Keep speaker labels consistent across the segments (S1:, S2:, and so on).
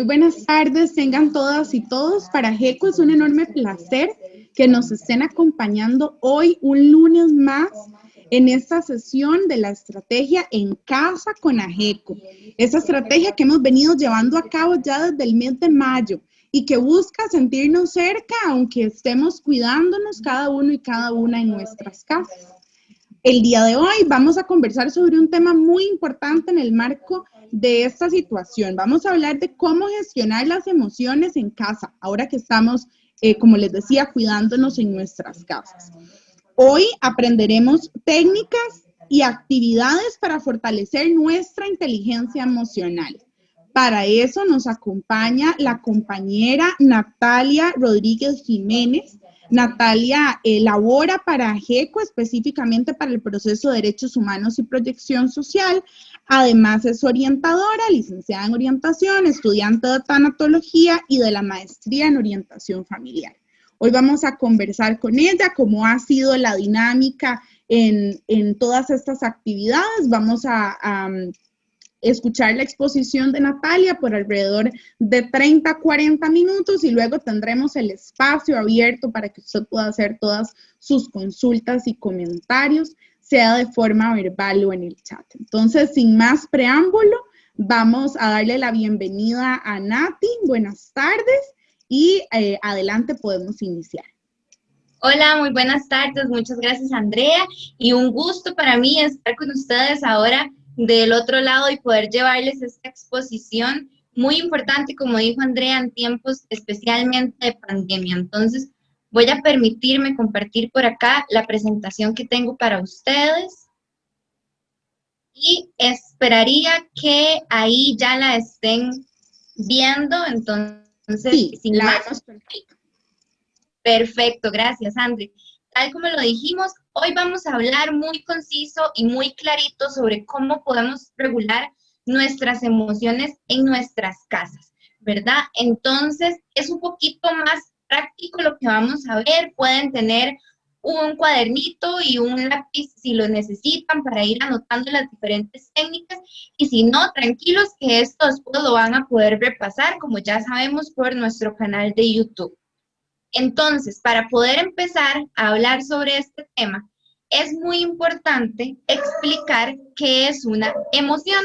S1: Muy buenas tardes, tengan todas y todos. Para GECO es un enorme placer que nos estén acompañando hoy, un lunes más, en esta sesión de la estrategia en casa con AGECO. Esa estrategia que hemos venido llevando a cabo ya desde el mes de mayo y que busca sentirnos cerca, aunque estemos cuidándonos cada uno y cada una en nuestras casas. El día de hoy vamos a conversar sobre un tema muy importante en el marco de esta situación. Vamos a hablar de cómo gestionar las emociones en casa, ahora que estamos, como les decía, cuidándonos en nuestras casas. Hoy aprenderemos técnicas y actividades para fortalecer nuestra inteligencia emocional. Para eso nos acompaña la compañera Natalia Rodríguez Jiménez. Natalia labora para GECO, específicamente para el proceso de Derechos Humanos y Proyección Social. Además es orientadora, licenciada en orientación, estudiante de tanatología y de la maestría en orientación familiar. Hoy vamos a conversar con ella cómo ha sido la dinámica en todas estas actividades. Vamos a escuchar la exposición de Natalia por alrededor de 30 a 40 minutos y luego tendremos el espacio abierto para que usted pueda hacer todas sus consultas y comentarios, sea de forma verbal o en el chat. Entonces, sin más preámbulo, vamos a darle la bienvenida a Nati. Buenas tardes y adelante podemos iniciar.
S2: Hola, muy buenas tardes. Muchas gracias, Andrea. Y un gusto para mí estar con ustedes ahora del otro lado y poder llevarles esta exposición muy importante, como dijo Andrea, en tiempos especialmente de pandemia. Entonces, voy a permitirme compartir por acá la presentación que tengo para ustedes y esperaría que ahí ya la estén viendo. Entonces,
S1: sí,
S2: sin más. Perfecto, gracias, André. Tal como lo dijimos, hoy vamos a hablar muy conciso y muy clarito sobre cómo podemos regular nuestras emociones en nuestras casas, ¿verdad? Entonces, es un poquito más práctico lo que vamos a ver. Pueden tener un cuadernito y un lápiz si lo necesitan para ir anotando las diferentes técnicas, y si no, tranquilos que esto después lo van a poder repasar, como ya sabemos, por nuestro canal de YouTube. Entonces, para poder empezar a hablar sobre este tema, es muy importante explicar qué es una emoción.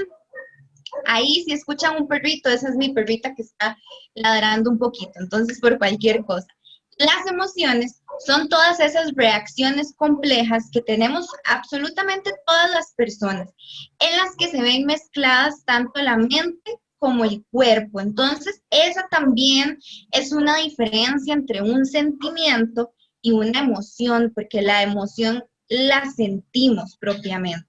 S2: Ahí si escuchan un perrito, esa es mi perrita que está ladrando un poquito, entonces por cualquier cosa. Las emociones son todas esas reacciones complejas que tenemos absolutamente todas las personas, en las que se ven mezcladas tanto la mente como el cuerpo. Entonces, esa también es una diferencia entre un sentimiento y una emoción, porque la emoción la sentimos propiamente.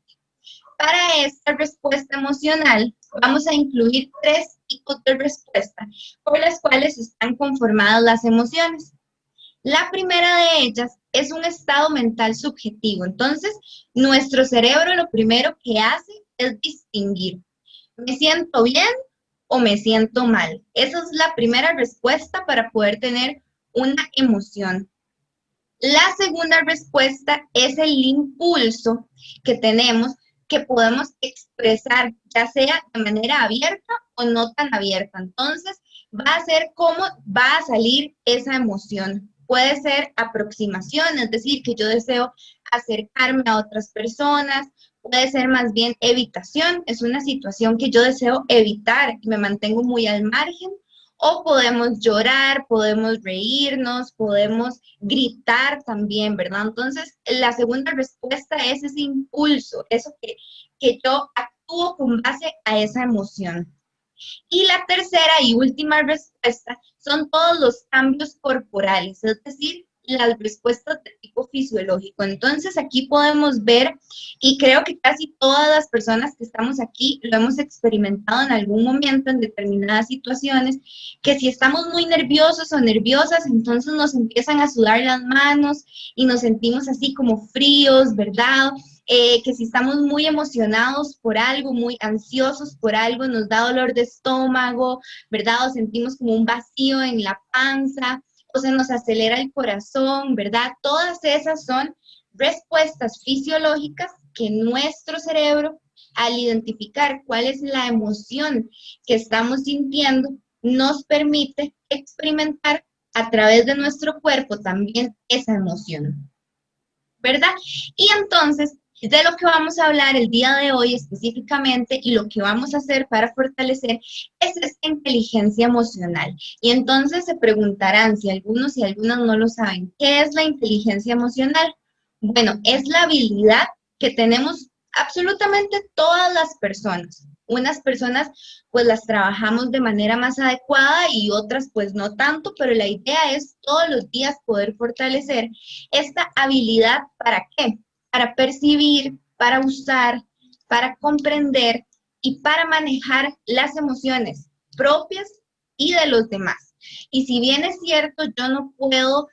S2: Para esta respuesta emocional, vamos a incluir 3 tipos de respuesta por las cuales están conformadas las emociones. La primera de ellas es un estado mental subjetivo. Entonces, nuestro cerebro lo primero que hace es distinguir: ¿me siento bien o me siento mal? Esa es la primera respuesta para poder tener una emoción. La segunda respuesta es el impulso que tenemos, que podemos expresar, ya sea de manera abierta o no tan abierta. Entonces, va a ser cómo va a salir esa emoción. Puede ser aproximación, es decir, que yo deseo acercarme a otras personas. Puede ser más bien evitación, es una situación que yo deseo evitar y me mantengo muy al margen. O podemos llorar, podemos reírnos, podemos gritar también, ¿verdad? Entonces, la segunda respuesta es ese impulso, eso que yo actúo con base a esa emoción. Y la tercera y última respuesta son todos los cambios corporales, es decir, las respuestas de tipo fisiológico. Entonces aquí podemos ver, y creo que casi todas las personas que estamos aquí lo hemos experimentado en algún momento en determinadas situaciones, que si estamos muy nerviosos o nerviosas, entonces nos empiezan a sudar las manos y nos sentimos así como fríos, ¿verdad? Que si estamos muy emocionados por algo, muy ansiosos por algo, nos da dolor de estómago, ¿verdad? O sentimos como un vacío en la panza, o se nos acelera el corazón, ¿verdad? Todas esas son respuestas fisiológicas que nuestro cerebro, al identificar cuál es la emoción que estamos sintiendo, nos permite experimentar a través de nuestro cuerpo también esa emoción, ¿verdad? Y entonces, de lo que vamos a hablar el día de hoy específicamente y lo que vamos a hacer para fortalecer es esta inteligencia emocional. Y entonces se preguntarán si algunos y algunas no lo saben, ¿qué es la inteligencia emocional? Bueno, es la habilidad que tenemos absolutamente todas las personas. Unas personas pues las trabajamos de manera más adecuada y otras pues no tanto, pero la idea es todos los días poder fortalecer esta habilidad. ¿Para qué? Para percibir, para usar, para comprender y para manejar las emociones propias y de los demás. Y si bien es cierto, yo no puedo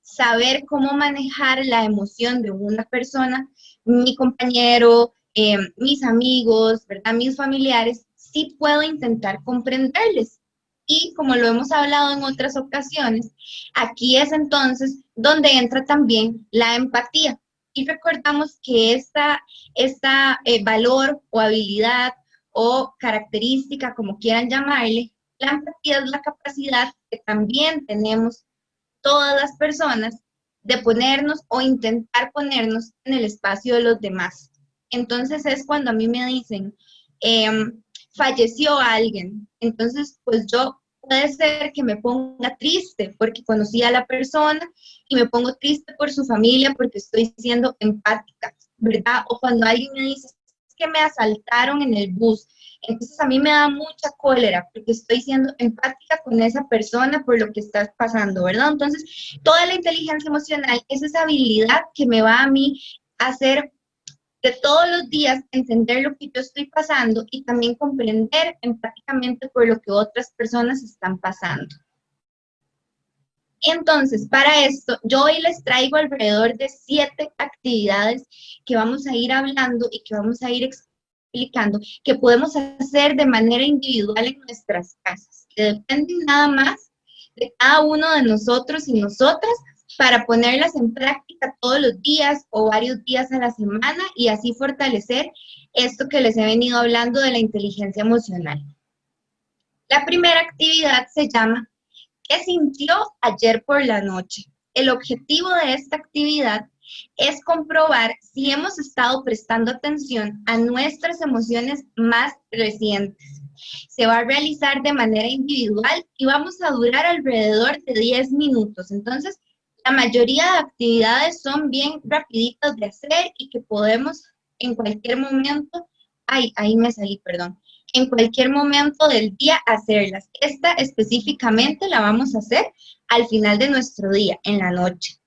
S2: saber cómo manejar la emoción de una persona, mi compañero, mis amigos, ¿verdad? Mis familiares, sí puedo intentar comprenderles. Y como lo hemos hablado en otras ocasiones, aquí es entonces donde entra también la empatía. Y recordamos que esta valor o habilidad o característica, como quieran llamarle, la empatía es la capacidad que también tenemos todas las personas de ponernos o intentar ponernos en el espacio de los demás. Entonces es cuando a mí me dicen, falleció alguien, entonces pues yo puede ser que me ponga triste porque conocí a la persona y me pongo triste por su familia porque estoy siendo empática, ¿verdad? O cuando alguien me dice, es que me asaltaron en el bus, entonces a mí me da mucha cólera porque estoy siendo empática con esa persona por lo que está pasando, ¿verdad? Entonces, toda la inteligencia emocional es esa habilidad que me va a mí a hacer de todos los días entender lo que yo estoy pasando y también comprender empáticamente por lo que otras personas están pasando. Entonces, para esto, yo hoy les traigo alrededor de 7 actividades que vamos a ir hablando y que vamos a ir explicando, que podemos hacer de manera individual en nuestras casas, que dependen nada más de cada uno de nosotros y nosotras para ponerlas en práctica todos los días o varios días a la semana y así fortalecer esto que les he venido hablando de la inteligencia emocional. La primera actividad se llama ¿qué sintió ayer por la noche? El objetivo de esta actividad es comprobar si hemos estado prestando atención a nuestras emociones más recientes. Se va a realizar de manera individual y vamos a durar alrededor de 10 minutos. Entonces, la mayoría de actividades son bien rapiditas de hacer y que podemos en cualquier momento, ahí me salí, perdón, en cualquier momento del día hacerlas. Esta específicamente la vamos a hacer al final de nuestro día, en la noche.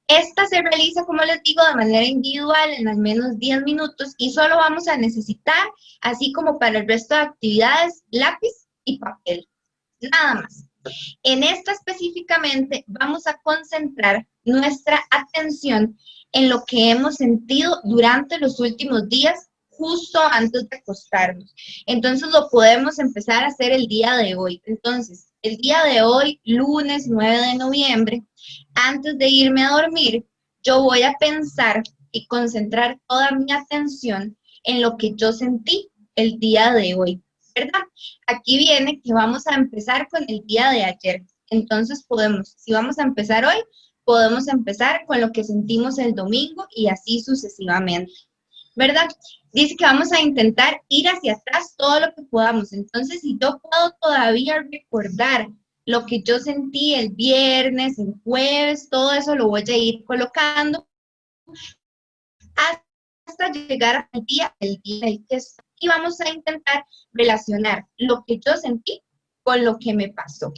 S2: Esta se realiza, como les digo, de manera individual en al menos 10 minutos y solo vamos a necesitar, así como para el resto de actividades, lápiz y papel. Nada más. En esta específicamente vamos a concentrar nuestra atención en lo que hemos sentido durante los últimos días justo antes de acostarnos. Entonces lo podemos empezar a hacer el día de hoy. Entonces, el día de hoy, lunes 9 de noviembre, antes de irme a dormir, yo voy a pensar y concentrar toda mi atención en lo que yo sentí el día de hoy, ¿verdad? Aquí viene que vamos a empezar con el día de ayer. Entonces podemos, si vamos a empezar hoy, podemos empezar con lo que sentimos el domingo y así sucesivamente, ¿verdad? Dice que vamos a intentar ir hacia atrás todo lo que podamos. Entonces, si yo puedo todavía recordar lo que yo sentí el viernes, el jueves, todo eso lo voy a ir colocando hasta llegar al día, el día en el que estoy. Y vamos a intentar relacionar lo que yo sentí con lo que me pasó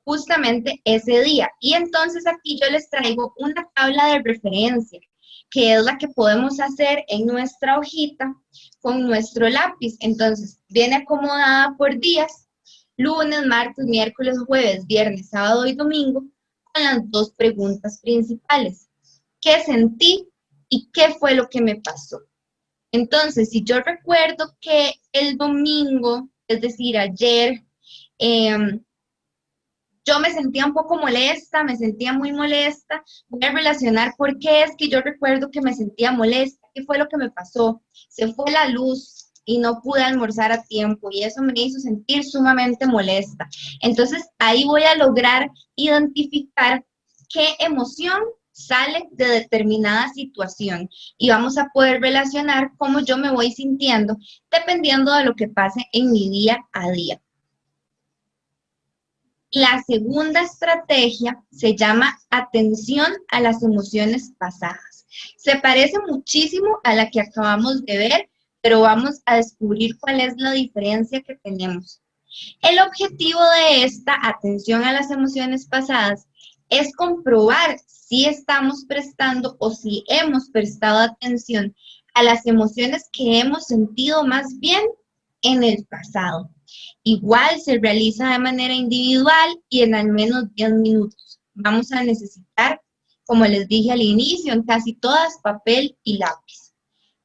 S2: justamente ese día. Y entonces aquí yo les traigo una tabla de referencia, que es la que podemos hacer en nuestra hojita con nuestro lápiz. Entonces, viene acomodada por días, lunes, martes, miércoles, jueves, viernes, sábado y domingo, con las 2 preguntas principales. ¿Qué sentí y qué fue lo que me pasó? Entonces, si yo recuerdo que el domingo, es decir, ayer, yo me sentía un poco molesta, me sentía muy molesta, voy a relacionar por qué es que yo recuerdo que me sentía molesta, qué fue lo que me pasó, se fue la luz, y no pude almorzar a tiempo y eso me hizo sentir sumamente molesta. Entonces ahí voy a lograr identificar qué emoción sale de determinada situación y vamos a poder relacionar cómo yo me voy sintiendo dependiendo de lo que pase en mi día a día. La segunda estrategia se llama atención a las emociones pasadas. Se parece muchísimo a la que acabamos de ver, pero vamos a descubrir cuál es la diferencia que tenemos. El objetivo de esta atención a las emociones pasadas es comprobar si estamos prestando o si hemos prestado atención a las emociones que hemos sentido más bien en el pasado. Igual se realiza de manera individual y en al menos 10 minutos. Vamos a necesitar, como les dije al inicio, en casi todas papel y lápiz.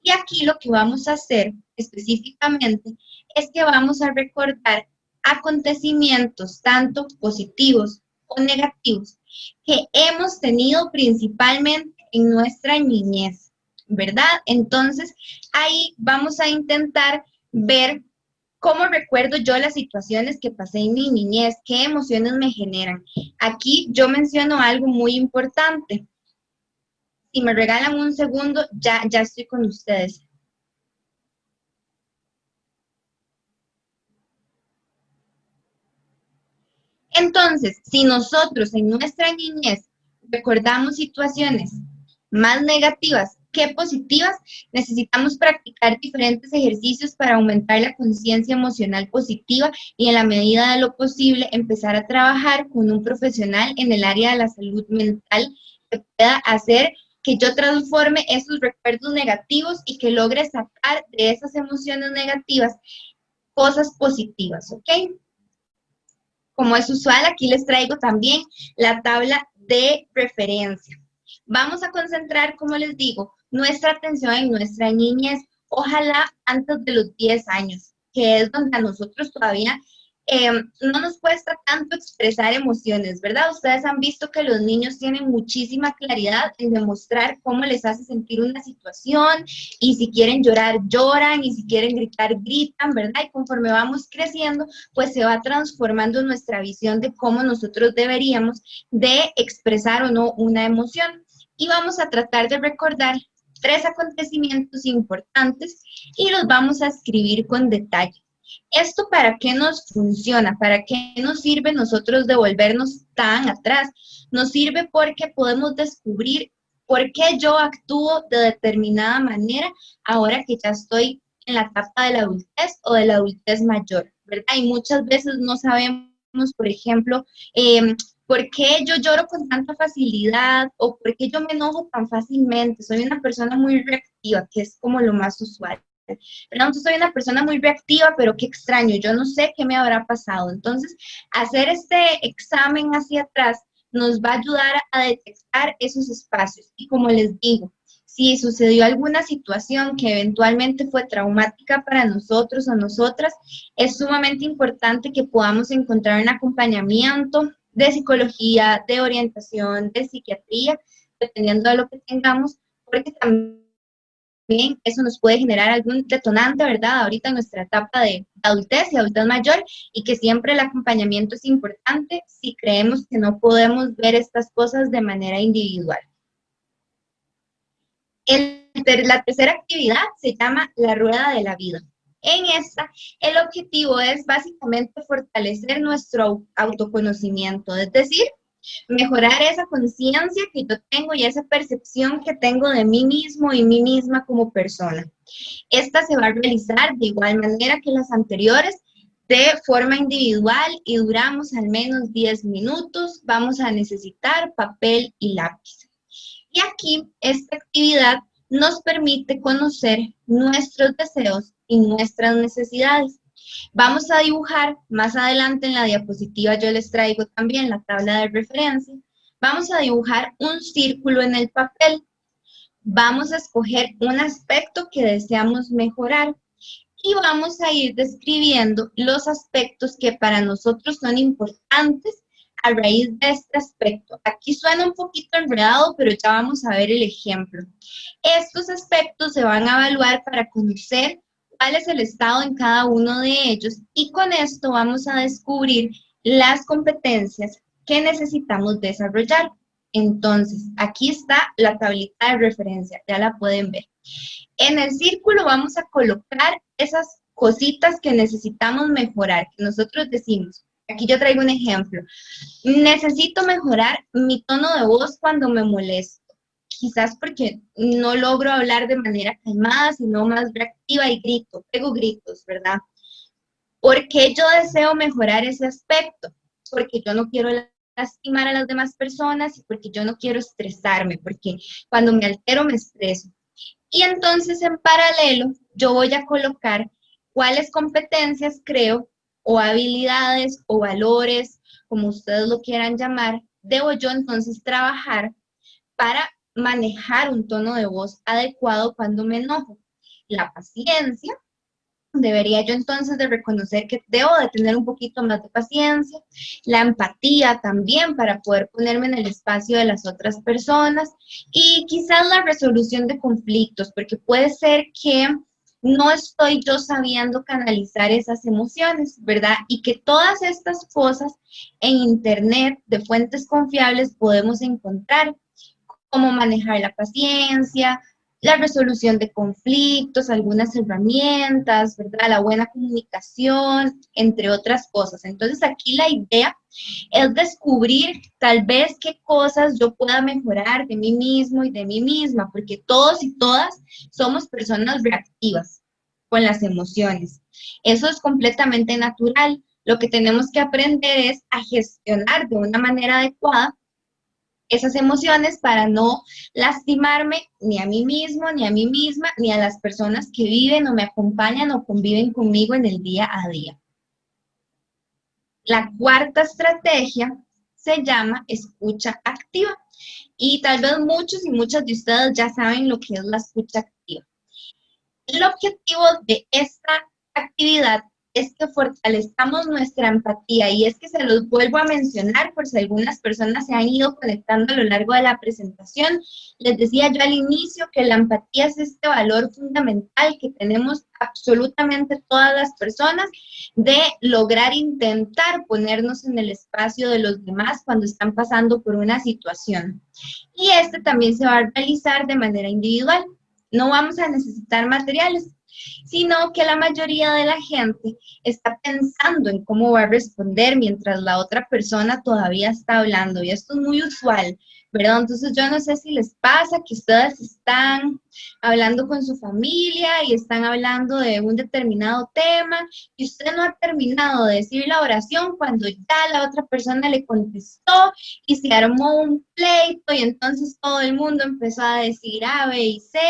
S2: Y aquí lo que vamos a hacer específicamente es que vamos a recordar acontecimientos tanto positivos o negativos que hemos tenido principalmente en nuestra niñez, ¿verdad? Entonces, ahí vamos a intentar ver cómo recuerdo yo las situaciones que pasé en mi niñez, qué emociones me generan. Aquí yo menciono algo muy importante. Si me regalan un segundo, ya estoy con ustedes. Entonces, si nosotros en nuestra niñez recordamos situaciones más negativas que positivas, necesitamos practicar diferentes ejercicios para aumentar la conciencia emocional positiva y en la medida de lo posible empezar a trabajar con un profesional en el área de la salud mental que pueda hacer que yo transforme esos recuerdos negativos y que logre sacar de esas emociones negativas cosas positivas, ¿ok? Como es usual, aquí les traigo también la tabla de referencia. Vamos a concentrar, como les digo, nuestra atención en nuestra niñez, ojalá antes de los 10 años, que es donde a nosotros todavía no nos cuesta tanto expresar emociones, ¿verdad? Ustedes han visto que los niños tienen muchísima claridad en demostrar cómo les hace sentir una situación y si quieren llorar, lloran y si quieren gritar, gritan, ¿verdad? Y conforme vamos creciendo, pues se va transformando nuestra visión de cómo nosotros deberíamos de expresar o no una emoción. Y vamos a tratar de recordar 3 acontecimientos importantes y los vamos a escribir con detalle. ¿Esto para qué nos funciona? ¿Para qué nos sirve nosotros devolvernos tan atrás? Nos sirve porque podemos descubrir por qué yo actúo de determinada manera ahora que ya estoy en la etapa de la adultez o de la adultez mayor, ¿verdad? Y muchas veces no sabemos, por ejemplo, ¿por qué yo lloro con tanta facilidad o por qué yo me enojo tan fácilmente? Soy una persona muy reactiva, que es como lo más usual. Pero entonces soy una persona muy reactiva, pero qué extraño, yo no sé qué me habrá pasado. Entonces, hacer este examen hacia atrás nos va a ayudar a detectar esos espacios. Y como les digo, si sucedió alguna situación que eventualmente fue traumática para nosotros o nosotras, es sumamente importante que podamos encontrar un acompañamiento de psicología, de orientación, de psiquiatría, dependiendo de lo que tengamos, porque también eso nos puede generar algún detonante, ¿verdad? Ahorita en nuestra etapa de adultez y adultez mayor, y que siempre el acompañamiento es importante si creemos que no podemos ver estas cosas de manera individual. La tercera actividad se llama la rueda de la vida. En esta, el objetivo es básicamente fortalecer nuestro autoconocimiento, es decir, mejorar esa conciencia que yo tengo y esa percepción que tengo de mí mismo y mí misma como persona. Esta se va a realizar de igual manera que las anteriores, de forma individual y duramos al menos 10 minutos. Vamos a necesitar papel y lápiz. Y aquí esta actividad nos permite conocer nuestros deseos y nuestras necesidades. Vamos a dibujar, más adelante en la diapositiva yo les traigo también la tabla de referencia. Vamos a dibujar un círculo en el papel. Vamos a escoger un aspecto que deseamos mejorar y vamos a ir describiendo los aspectos que para nosotros son importantes a raíz de este aspecto. Aquí suena un poquito enredado, pero ya vamos a ver el ejemplo. Estos aspectos se van a evaluar para conocer cuál es el estado en cada uno de ellos y con esto vamos a descubrir las competencias que necesitamos desarrollar. Entonces, aquí está la tablita de referencia, ya la pueden ver. En el círculo vamos a colocar esas cositas que necesitamos mejorar, que nosotros decimos. Aquí yo traigo un ejemplo. Necesito mejorar mi tono de voz cuando me molesto. Quizás porque no logro hablar de manera calmada, sino más reactiva y grito, pego gritos, ¿verdad? ¿Por qué yo deseo mejorar ese aspecto? Porque yo no quiero lastimar a las demás personas y porque yo no quiero estresarme, porque cuando me altero me estreso. Y entonces en paralelo yo voy a colocar cuáles competencias creo o habilidades o valores, como ustedes lo quieran llamar, debo yo entonces trabajar para manejar un tono de voz adecuado cuando me enojo. La paciencia, debería yo entonces de reconocer que debo de tener un poquito más de paciencia, la empatía también para poder ponerme en el espacio de las otras personas y quizás la resolución de conflictos, porque puede ser que no estoy yo sabiendo canalizar esas emociones, ¿verdad? Y que todas estas cosas en internet de fuentes confiables podemos encontrar, cómo manejar la paciencia, la resolución de conflictos, algunas herramientas, ¿verdad? La buena comunicación, entre otras cosas. Entonces aquí la idea es descubrir tal vez qué cosas yo pueda mejorar de mí mismo y de mí misma, porque todos y todas somos personas reactivas con las emociones. Eso es completamente natural. Lo que tenemos que aprender es a gestionar de una manera adecuada esas emociones para no lastimarme ni a mí mismo, ni a mí misma, ni a las personas que viven o me acompañan o conviven conmigo en el día a día. La cuarta estrategia se llama escucha activa y tal vez muchos y muchas de ustedes ya saben lo que es la escucha activa. El objetivo de esta actividad es que fortalezcamos nuestra empatía y es que se los vuelvo a mencionar por si algunas personas se han ido conectando a lo largo de la presentación. Les decía yo al inicio que la empatía es este valor fundamental que tenemos absolutamente todas las personas de lograr intentar ponernos en el espacio de los demás cuando están pasando por una situación. Y este también se va a realizar de manera individual. No vamos a necesitar materiales, sino que la mayoría de la gente está pensando en cómo va a responder mientras la otra persona todavía está hablando, y esto es muy usual, ¿verdad? Entonces yo no sé si les pasa que ustedes están hablando con su familia y están hablando de un determinado tema y usted no ha terminado de decir la oración cuando ya la otra persona le contestó y se armó un pleito y entonces todo el mundo empezó a decir A, B y C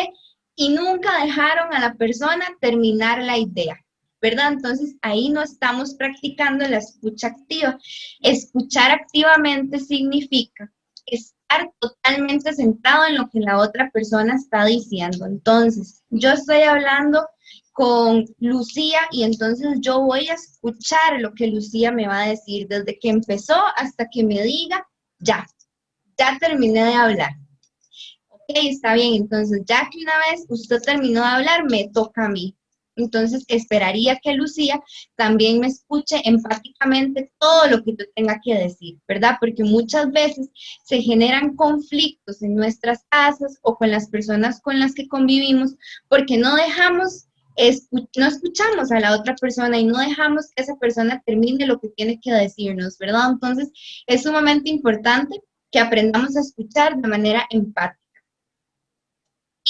S2: y nunca dejaron a la persona terminar la idea, ¿verdad? Entonces ahí no estamos practicando la escucha activa. Escuchar activamente significa estar totalmente centrado en lo que la otra persona está diciendo. Entonces, yo estoy hablando con Lucía y entonces yo voy a escuchar lo que Lucía me va a decir desde que empezó hasta que me diga, ya terminé de hablar. Ok, está bien, entonces ya que una vez usted terminó de hablar, me toca a mí. Entonces esperaría que Lucía también me escuche empáticamente todo lo que yo tenga que decir, ¿verdad? Porque muchas veces se generan conflictos en nuestras casas o con las personas con las que convivimos porque no escuchamos a la otra persona y no dejamos que esa persona termine lo que tiene que decirnos, ¿verdad? Entonces es sumamente importante que aprendamos a escuchar de manera empática.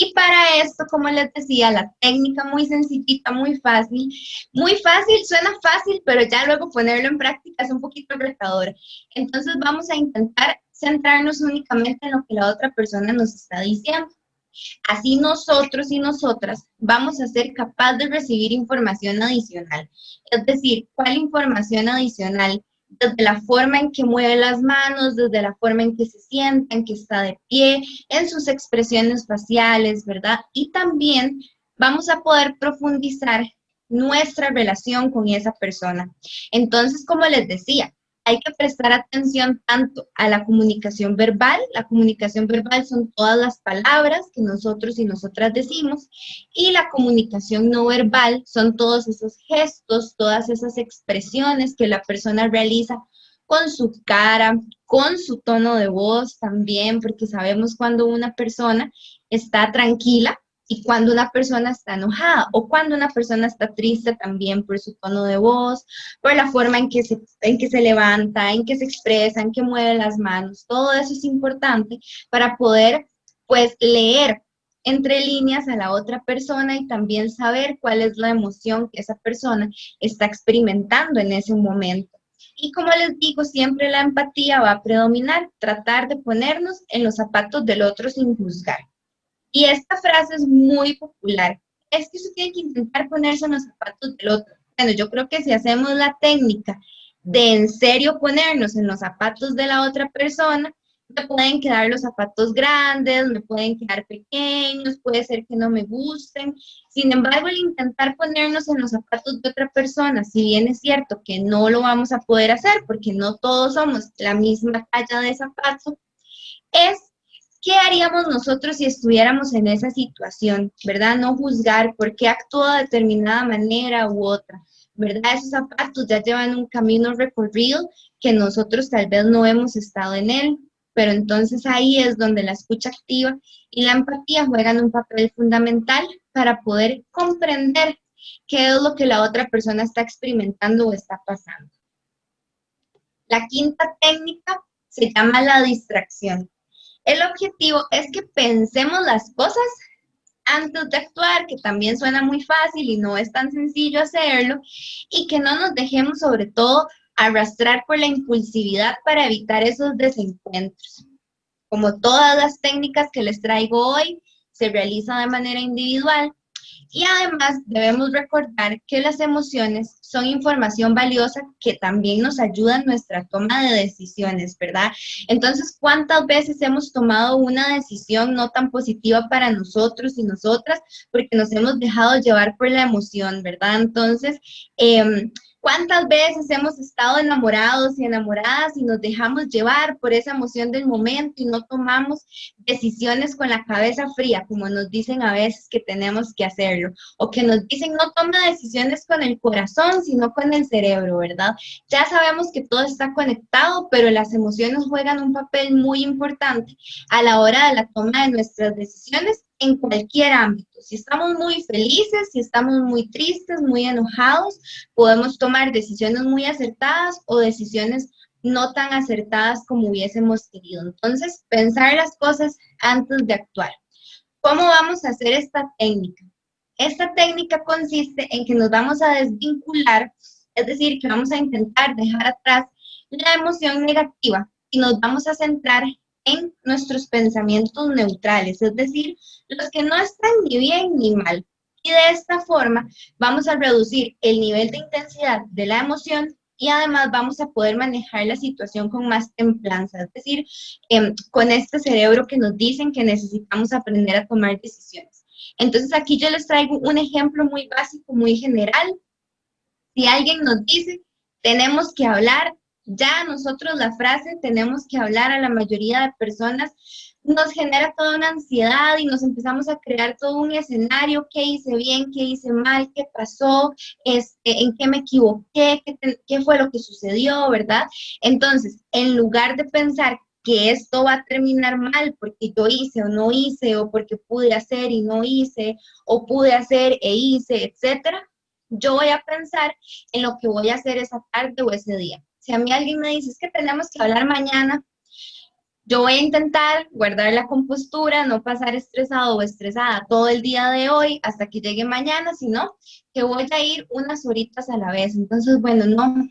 S2: Y para esto, como les decía, la técnica muy sencillita, muy fácil, suena fácil, pero ya luego ponerlo en práctica es un poquito retador. Entonces vamos a intentar centrarnos únicamente en lo que la otra persona nos está diciendo. Así nosotros y nosotras vamos a ser capaces de recibir información adicional. Es decir, ¿cuál información adicional? Desde la forma en que mueve las manos, desde la forma en que se sienta, en que está de pie, en sus expresiones faciales, ¿verdad? Y también vamos a poder profundizar nuestra relación con esa persona. Entonces, como les decía, hay que prestar atención tanto a la comunicación verbal son todas las palabras que nosotros y nosotras decimos, y la comunicación no verbal son todos esos gestos, todas esas expresiones que la persona realiza con su cara, con su tono de voz también, porque sabemos cuando una persona está tranquila y cuando una persona está enojada o cuando una persona está triste también por su tono de voz, por la forma en que se levanta, en que se expresa, en que mueve las manos. Todo eso es importante para poder, pues, leer entre líneas a la otra persona y también saber cuál es la emoción que esa persona está experimentando en ese momento. Y como les digo, siempre la empatía va a predominar, tratar de ponernos en los zapatos del otro sin juzgar. Y esta frase es muy popular. Es que usted tiene que intentar ponerse en los zapatos del otro. Bueno, yo creo que si hacemos la técnica de en serio ponernos en los zapatos de la otra persona, me pueden quedar los zapatos grandes, me pueden quedar pequeños, puede ser que no me gusten. Sin embargo, el intentar ponernos en los zapatos de otra persona, si bien es cierto que no lo vamos a poder hacer porque no todos somos la misma talla de zapato, es ¿qué haríamos nosotros si estuviéramos en esa situación? ¿Verdad? No juzgar por qué actuó de determinada manera u otra. ¿Verdad? Esos zapatos ya llevan un camino recorrido que nosotros tal vez no hemos estado en él, pero entonces ahí es donde la escucha activa y la empatía juegan un papel fundamental para poder comprender qué es lo que la otra persona está experimentando o está pasando. La quinta técnica se llama la distracción. El objetivo es que pensemos las cosas antes de actuar, que también suena muy fácil y no es tan sencillo hacerlo, y que no nos dejemos sobre todo arrastrar por la impulsividad para evitar esos desencuentros. Como todas las técnicas que les traigo hoy, se realiza de manera individual. Y además debemos recordar que las emociones son información valiosa que también nos ayuda en nuestra toma de decisiones, ¿verdad? Entonces, ¿cuántas veces hemos tomado una decisión no tan positiva para nosotros y nosotras porque nos hemos dejado llevar por la emoción, ¿verdad? Entonces, ¿cuántas veces hemos estado enamorados y enamoradas y nos dejamos llevar por esa emoción del momento y no tomamos decisiones con la cabeza fría, como nos dicen a veces que tenemos que hacerlo? O que nos dicen no toma decisiones con el corazón, sino con el cerebro, ¿verdad? Ya sabemos que todo está conectado, pero las emociones juegan un papel muy importante a la hora de la toma de nuestras decisiones en cualquier ámbito. Si estamos muy felices, si estamos muy tristes, muy enojados, podemos tomar decisiones muy acertadas o decisiones no tan acertadas como hubiésemos querido. Entonces, pensar las cosas antes de actuar. ¿Cómo vamos a hacer esta técnica? Esta técnica consiste en que nos vamos a desvincular, es decir, que vamos a intentar dejar atrás la emoción negativa y nos vamos a centrar en nuestros pensamientos neutrales, es decir, los que no están ni bien ni mal. Y de esta forma vamos a reducir el nivel de intensidad de la emoción y además vamos a poder manejar la situación con más templanza, es decir, con este cerebro que nos dicen que necesitamos aprender a tomar decisiones. Entonces aquí yo les traigo un ejemplo muy básico, muy general. Si alguien nos dice, tenemos que hablar, ya nosotros la frase tenemos que hablar a la mayoría de personas nos genera toda una ansiedad y nos empezamos a crear todo un escenario, qué hice bien, qué hice mal, qué pasó, en qué me equivoqué, qué fue lo que sucedió, ¿verdad? Entonces, en lugar de pensar que esto va a terminar mal porque yo hice o no hice, o porque pude hacer y no hice, o pude hacer e hice, etcétera, yo voy a pensar en lo que voy a hacer esa tarde o ese día. Si a mí alguien me dice, es que tenemos que hablar mañana, yo voy a intentar guardar la compostura, no pasar estresado o estresada todo el día de hoy hasta que llegue mañana, sino que voy a ir unas horitas a la vez. Entonces, bueno, no,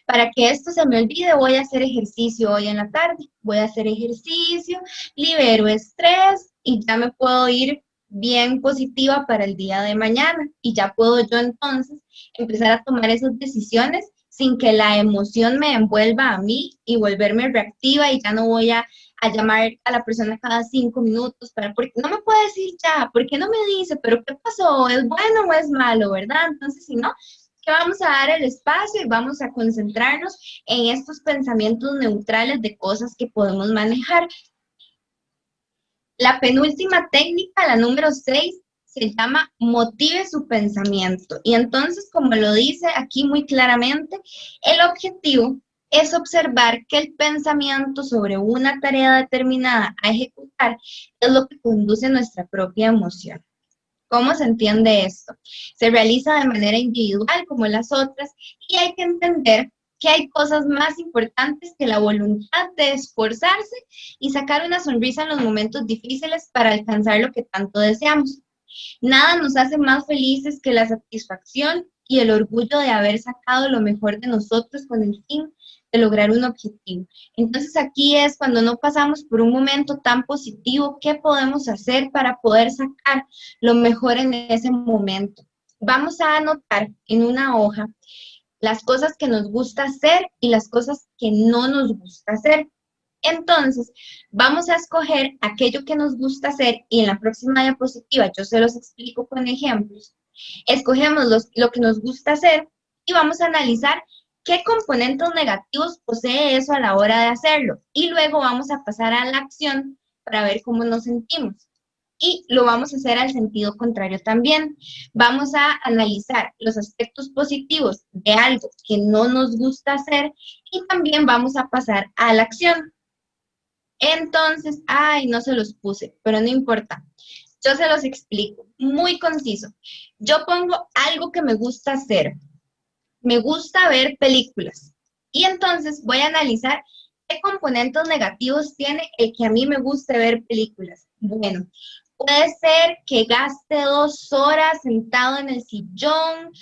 S2: para que esto se me olvide, voy a hacer ejercicio hoy en la tarde. Voy a hacer ejercicio, libero estrés y ya me puedo ir bien positiva para el día de mañana. Y ya puedo yo entonces empezar a tomar esas decisiones sin que la emoción me envuelva a mí y volverme reactiva y ya no voy a llamar a la persona cada 5 minutos porque no me puede decir ya, ¿por qué no me dice? ¿Pero qué pasó? ¿Es bueno o es malo, verdad? Entonces, si no, que vamos a dar el espacio y vamos a concentrarnos en estos pensamientos neutrales de cosas que podemos manejar. La penúltima técnica, la número 6, se llama motive su pensamiento. Y entonces, como lo dice aquí muy claramente, el objetivo es observar que el pensamiento sobre una tarea determinada a ejecutar es lo que conduce a nuestra propia emoción. ¿Cómo se entiende esto? Se realiza de manera individual como las otras y hay que entender que hay cosas más importantes que la voluntad de esforzarse y sacar una sonrisa en los momentos difíciles para alcanzar lo que tanto deseamos. Nada nos hace más felices que la satisfacción y el orgullo de haber sacado lo mejor de nosotros con el fin de lograr un objetivo. Entonces aquí es cuando no pasamos por un momento tan positivo, ¿qué podemos hacer para poder sacar lo mejor en ese momento? Vamos a anotar en una hoja las cosas que nos gusta hacer y las cosas que no nos gusta hacer. Entonces, vamos a escoger aquello que nos gusta hacer y en la próxima diapositiva yo se los explico con ejemplos. Escogemos lo que nos gusta hacer y vamos a analizar qué componentes negativos posee eso a la hora de hacerlo. Y luego vamos a pasar a la acción para ver cómo nos sentimos. Y lo vamos a hacer al sentido contrario también. Vamos a analizar los aspectos positivos de algo que no nos gusta hacer y también vamos a pasar a la acción. Entonces, ay, no se los puse, pero no importa. Yo se los explico, muy conciso. Yo pongo algo que me gusta hacer. Me gusta ver películas. Y entonces voy a analizar qué componentes negativos tiene el que a mí me guste ver películas. Bueno, puede ser que gaste 2 horas sentado en el sillón,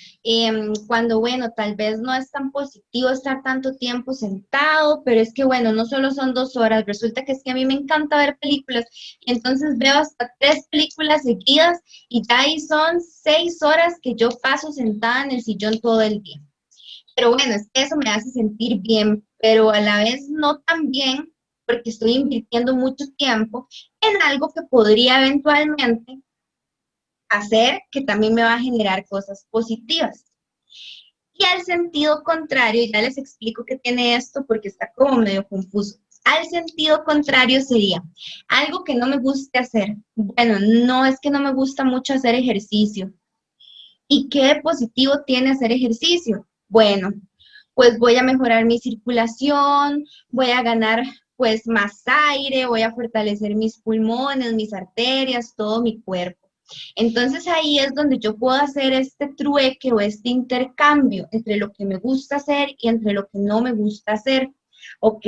S2: cuando, bueno, tal vez no es tan positivo estar tanto tiempo sentado, pero es que, bueno, no solo son 2 horas, resulta que es que a mí me encanta ver películas, y entonces veo hasta 3 películas seguidas, y ya ahí son 6 horas que yo paso sentada en el sillón todo el día. Pero bueno, es que eso me hace sentir bien, pero a la vez no tan bien, porque estoy invirtiendo mucho tiempo en algo que podría eventualmente hacer que también me va a generar cosas positivas. Y al sentido contrario, ya les explico qué tiene esto porque está como medio confuso. Al sentido contrario sería algo que no me guste hacer. Bueno, no es que no me gusta mucho hacer ejercicio. ¿Y qué positivo tiene hacer ejercicio? Bueno, pues voy a mejorar mi circulación, voy a ganar pues más aire, voy a fortalecer mis pulmones, mis arterias, todo mi cuerpo. Entonces ahí es donde yo puedo hacer este trueque o este intercambio entre lo que me gusta hacer y entre lo que no me gusta hacer. Ok,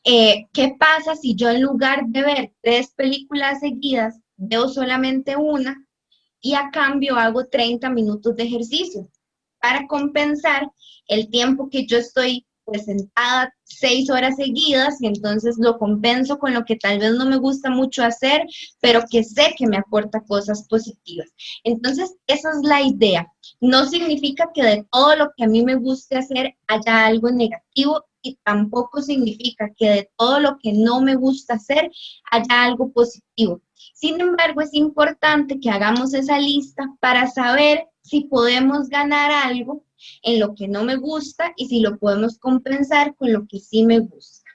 S2: ¿qué pasa si yo en lugar de ver 3 películas seguidas, veo solamente una y a cambio hago 30 minutos de ejercicio para compensar el tiempo que yo estoy pues sentada 6 horas seguidas y entonces lo compenso con lo que tal vez no me gusta mucho hacer, pero que sé que me aporta cosas positivas? Entonces, esa es la idea. No significa que de todo lo que a mí me guste hacer haya algo negativo y tampoco significa que de todo lo que no me gusta hacer haya algo positivo. Sin embargo, es importante que hagamos esa lista para saber si podemos ganar algo en lo que no me gusta y si lo podemos compensar con lo que sí me gusta.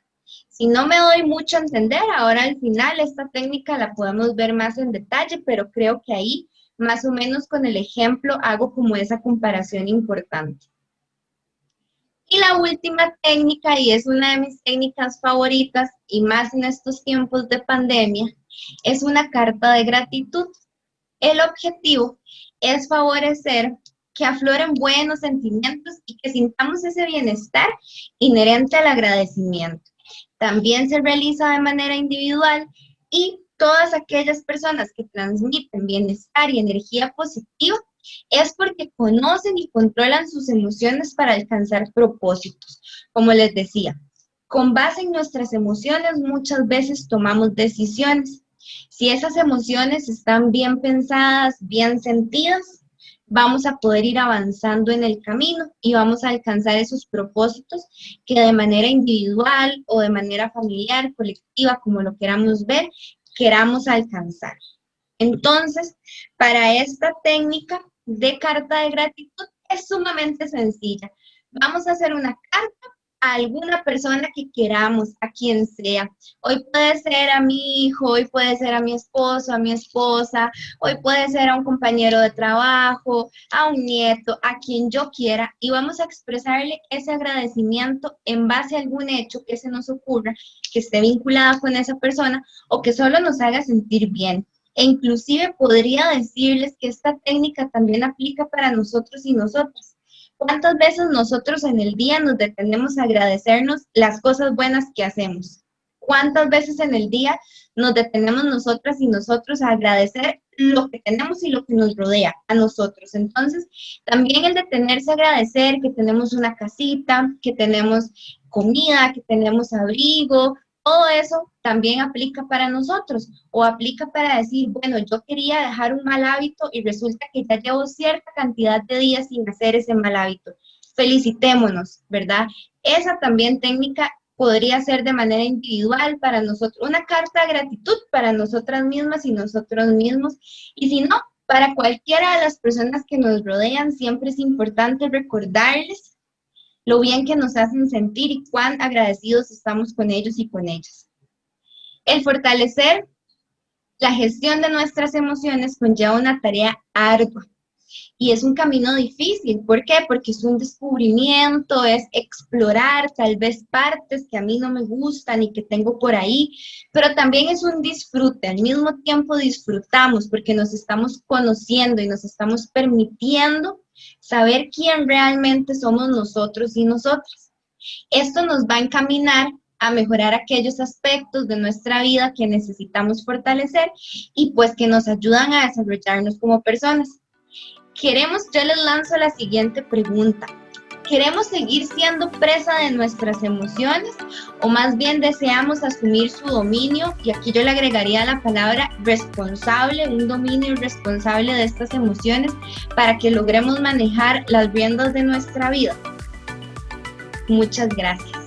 S2: Si no me doy mucho a entender, ahora al final esta técnica la podemos ver más en detalle, pero creo que ahí más o menos con el ejemplo hago como esa comparación importante. Y la última técnica, y es una de mis técnicas favoritas, y más en estos tiempos de pandemia, es una carta de gratitud. El objetivo es favorecer que afloren buenos sentimientos y que sintamos ese bienestar inherente al agradecimiento. También se realiza de manera individual y todas aquellas personas que transmiten bienestar y energía positiva es porque conocen y controlan sus emociones para alcanzar propósitos. Como les decía, con base en nuestras emociones muchas veces tomamos decisiones. Si esas emociones están bien pensadas, bien sentidas, vamos a poder ir avanzando en el camino y vamos a alcanzar esos propósitos que de manera individual o de manera familiar, colectiva, como lo queramos ver, queramos alcanzar. Entonces, para esta técnica de carta de gratitud Es sumamente sencilla. Vamos a hacer una carta a alguna persona que queramos, a quien sea. Hoy puede ser a mi hijo, hoy puede ser a mi esposo, a mi esposa, hoy puede ser a un compañero de trabajo, a un nieto, a quien yo quiera, y vamos a expresarle ese agradecimiento en base a algún hecho que se nos ocurra, que esté vinculado con esa persona o que solo nos haga sentir bien. E inclusive podría decirles que esta técnica también aplica para nosotros y nosotras. ¿Cuántas veces nosotros en el día nos detenemos a agradecernos las cosas buenas que hacemos? ¿Cuántas veces en el día nos detenemos nosotras y nosotros a agradecer lo que tenemos y lo que nos rodea a nosotros? Entonces, también el detenerse a agradecer que tenemos una casita, que tenemos comida, que tenemos abrigo, todo eso también aplica para nosotros, o aplica para decir, bueno, yo quería dejar un mal hábito y resulta que ya llevo cierta cantidad de días sin hacer ese mal hábito. Felicitémonos, ¿verdad? Esa también técnica podría ser de manera individual para nosotros, una carta de gratitud para nosotras mismas y nosotros mismos, y si no, para cualquiera de las personas que nos rodean, siempre es importante recordarles lo bien que nos hacen sentir y cuán agradecidos estamos con ellos y con ellas. El fortalecer la gestión de nuestras emociones conlleva una tarea ardua y es un camino difícil. ¿Por qué? Porque es un descubrimiento, es explorar tal vez partes que a mí no me gustan y que tengo por ahí, pero también es un disfrute. Al mismo tiempo disfrutamos porque nos estamos conociendo y nos estamos permitiendo saber quién realmente somos nosotros y nosotras. Esto nos va a encaminar a mejorar aquellos aspectos de nuestra vida que necesitamos fortalecer y pues que nos ayudan a desarrollarnos como personas. Yo les lanzo la siguiente pregunta. ¿Queremos seguir siendo presa de nuestras emociones o más bien deseamos asumir su dominio? Y aquí yo le agregaría la palabra responsable, un dominio responsable de estas emociones para que logremos manejar las riendas de nuestra vida. Muchas gracias.